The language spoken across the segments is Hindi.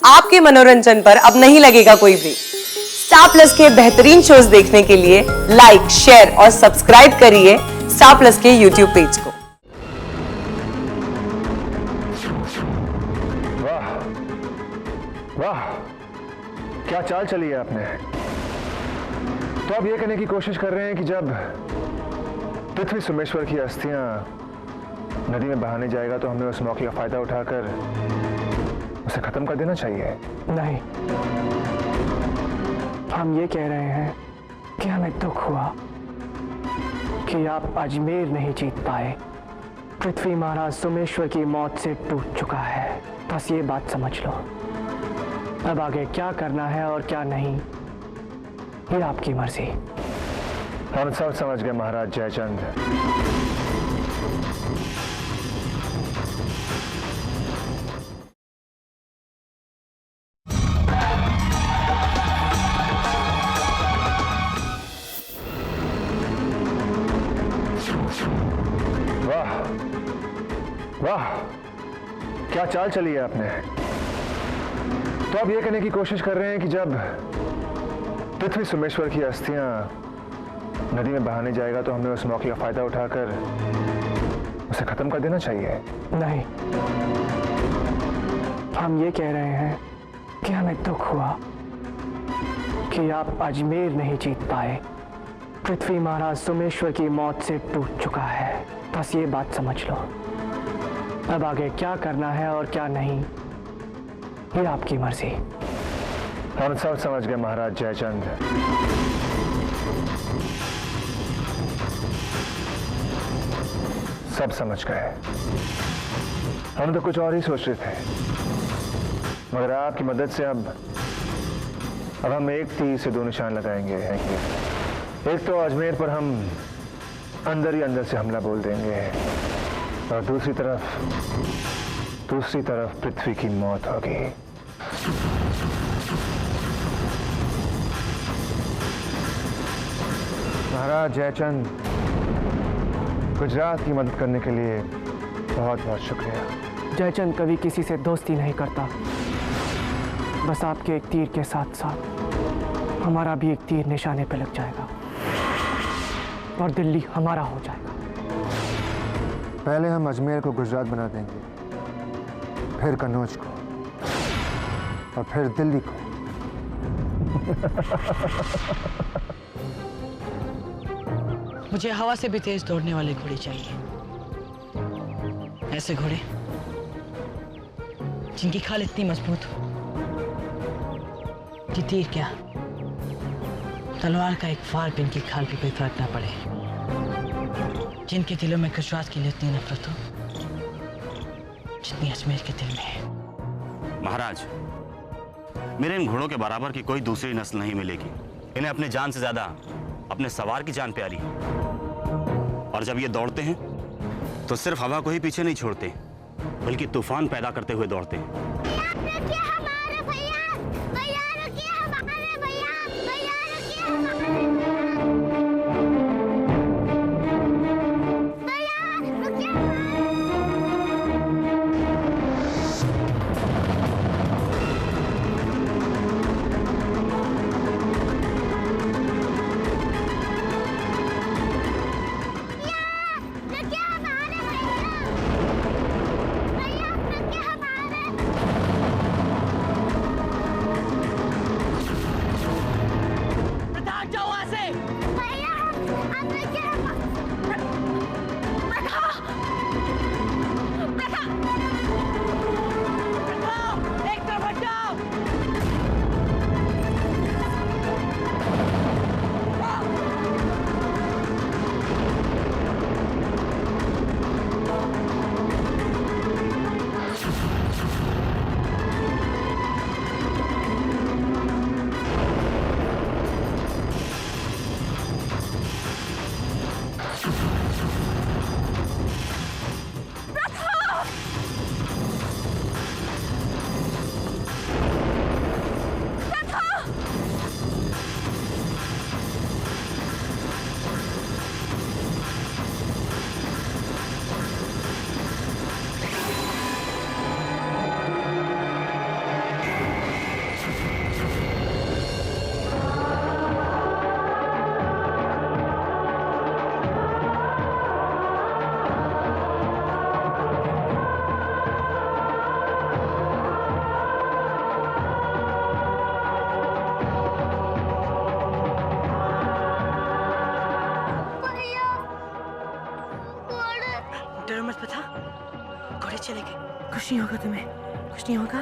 आपके मनोरंजन पर अब नहीं लगेगा कोई ब्रेक। स्टार प्लस के बेहतरीन शोज देखने के लिए लाइक, शेयर और सब्सक्राइब करिए स्टार प्लस के यूट्यूब पेज को। वाह वाह, क्या चाल चली है आपने। तो आप ये कहने की कोशिश कर रहे हैं कि जब पृथ्वी सोमेश्वर की अस्थियां नदी में बहाने जाएगा तो हमें उस मौके का फायदा उठाकर उसे खत्म कर देना चाहिए। नहीं, हम ये कह रहे हैं कि हमें दुख हुआ कि आप अजमेर नहीं जीत पाए। पृथ्वी महाराज सोमेश्वर की मौत से टूट चुका है, बस ये बात समझ लो। अब आगे क्या करना है और क्या नहीं, ये आपकी मर्जी। हम सब समझ गए महाराज जयचंद। वाह वाह, क्या चाल चली है आपने। तो आप ये कहने की कोशिश कर रहे हैं कि जब पृथ्वी सोमेश्वर की अस्थियां नदी में बहाने जाएगा तो हमें उस मौके का फायदा उठाकर उसे खत्म कर देना चाहिए। नहीं, हम ये कह रहे हैं कि हमें दुख हुआ कि आप अजमेर नहीं जीत पाए। पृथ्वी महाराज सोमेश्वर की मौत से टूट चुका है, बस ये बात समझ लो। अब आगे क्या करना है और क्या नहीं, ये आपकी मर्जी। हम सब समझ गए महाराज जयचंद। सब समझ गए। हम तो कुछ और ही सोच रहे थे, मगर आपकी मदद से अब हम एक तीर से दो निशान लगाएंगे। हैं कि एक तो अजमेर पर हम अंदर ही अंदर से हमला बोल देंगे और दूसरी तरफ पृथ्वी की मौत होगी। महाराज जयचंद, गुजरात की मदद करने के लिए बहुत बहुत शुक्रिया। जयचंद कभी किसी से दोस्ती नहीं करता, बस आपके एक तीर के साथ साथ हमारा भी एक तीर निशाने पे लग जाएगा और दिल्ली हमारा हो जाएगा। पहले हम अजमेर को गुजरात बना देंगे, फिर कन्नौज को और फिर दिल्ली को। मुझे हवा से भी तेज दौड़ने वाले घोड़े चाहिए। ऐसे घोड़े जिनकी खाल इतनी मजबूत हो कि तीर क्या, तलवार का एक फार भी इनकी खाल पे कोई फर्क ना पड़े। जिनके दिलों में गुजरात के लिए इतनी नफरत हो जितनी अजमेर के दिल में है। महाराज, मेरे इन घोड़ों के बराबर की कोई दूसरी नस्ल नहीं मिलेगी। इन्हें अपने जान से ज्यादा अपने सवार की जान प्यारी है। और जब ये दौड़ते हैं तो सिर्फ हवा को ही पीछे नहीं छोड़ते, बल्कि तूफान पैदा करते हुए दौड़ते हैं। कुछ नहीं होगा तुम्हें, कुछ नहीं होगा।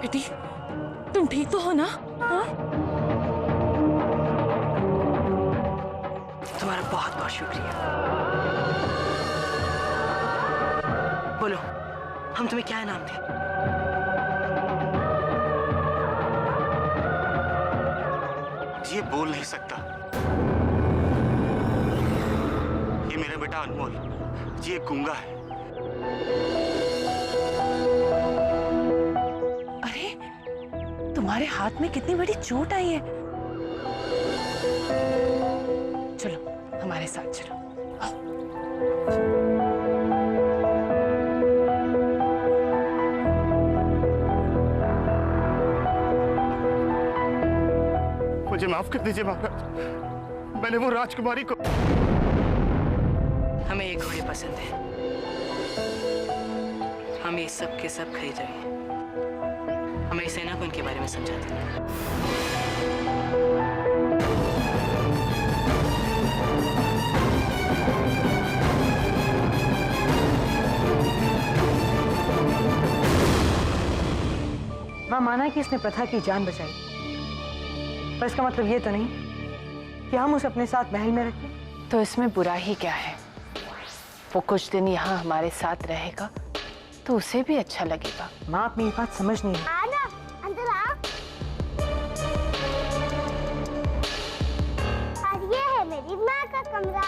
बेटी, तुम ठीक तो हो ना? हाँ? तुम्हारा बहुत बहुत शुक्रिया। बोलो, हम तुम्हें क्या इनाम दें? ये बोल नहीं सकता। ये मेरा बेटा अनमोल, ये गूंगा है। अरे, तुम्हारे हाथ में कितनी बड़ी चोट आई है। चलो हमारे साथ चलो। मुझे माफ कर दीजिए महाराज, मैंने वो राजकुमारी को। हमें ये घोड़े पसंद है, हम ये सब के सब खरीदेंगे। हमारी सेना को इनके बारे में समझा देंगे। मां माना कि इसने प्रथा की जान बचाई, पर इसका मतलब ये तो नहीं कि हम उसे अपने साथ महल में रखें। तो इसमें बुरा ही क्या है? वो कुछ दिन यहाँ हमारे साथ रहेगा तो उसे भी अच्छा लगेगा। मां आप मेरी बात समझ नहीं रही। आना, अंदर आ। और ये है मेरी माँ का कमरा।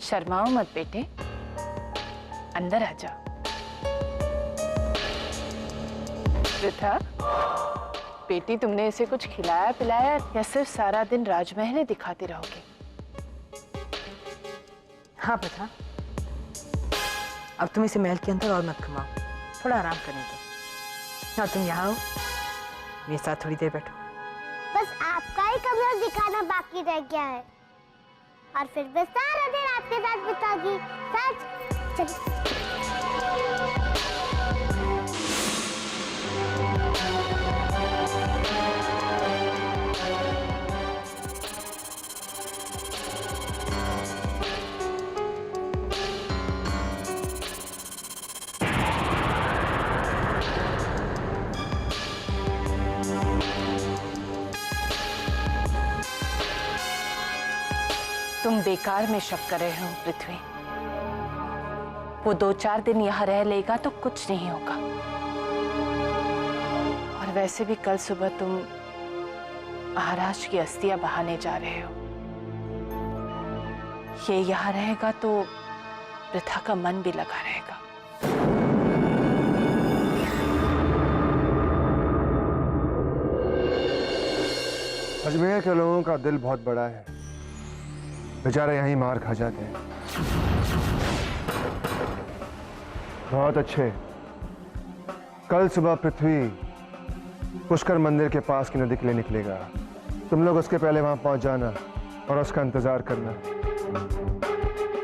शर्माओ मत बेटे, अंदर आ जाओ। पृथा, बेटी तुमने इसे कुछ खिलाया पिलाया या सिर्फ सारा दिन राजमहल ही दिखाती रहोगे? हाँ प्रथा, अब तुम इसे महल के अंदर और मत घुमाओ, थोड़ा आराम करने दो। और तुम यहाँ आओ, मेरे साथ थोड़ी देर बैठो। बस आपका ही कमरा दिखाना बाकी रह गया है, और फिर मैं सारा दिन आपके साथ बिताऊंगी। सच? तुम बेकार में शक कर रहे हो पृथ्वी। वो 2-4 दिन यहाँ रह लेगा तो कुछ नहीं होगा। और वैसे भी कल सुबह तुम महाराज की अस्थियां बहाने जा रहे हो। ये यहाँ रहेगा तो पृथा का मन भी लगा रहेगा। अजमेर के लोगों का दिल बहुत बड़ा है, बेचारे यहीं मार खा जाते हैं। बहुत अच्छे, कल सुबह पृथ्वी पुष्कर मंदिर के पास की नदी के लिए निकलेगा। तुम लोग उसके पहले वहां पहुंच जाना और उसका इंतजार करना।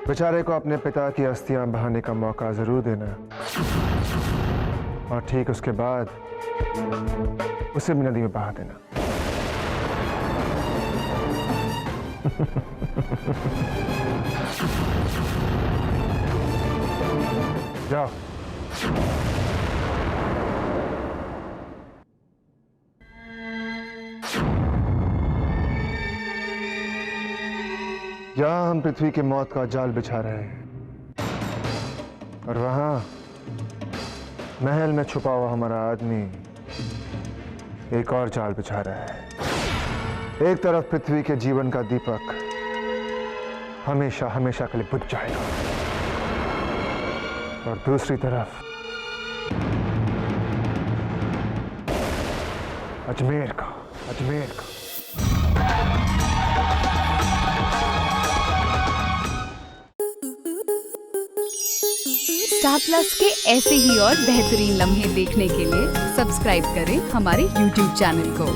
बेचारे को अपने पिता की अस्थियां बहाने का मौका जरूर देना, और ठीक उसके बाद उसे भी नदी में बहा देना। जाओ। यहां हम पृथ्वी की मौत का जाल बिछा रहे हैं, और वहां महल में छुपा हुआ हमारा आदमी एक और जाल बिछा रहा है। एक तरफ पृथ्वी के जीवन का दीपक हमेशा हमेशा के लिए बुझ जाएगा, और दूसरी तरफ अजमेर का स्टार प्लस के ऐसे ही और बेहतरीन लम्हे देखने के लिए सब्सक्राइब करें हमारे YouTube चैनल को।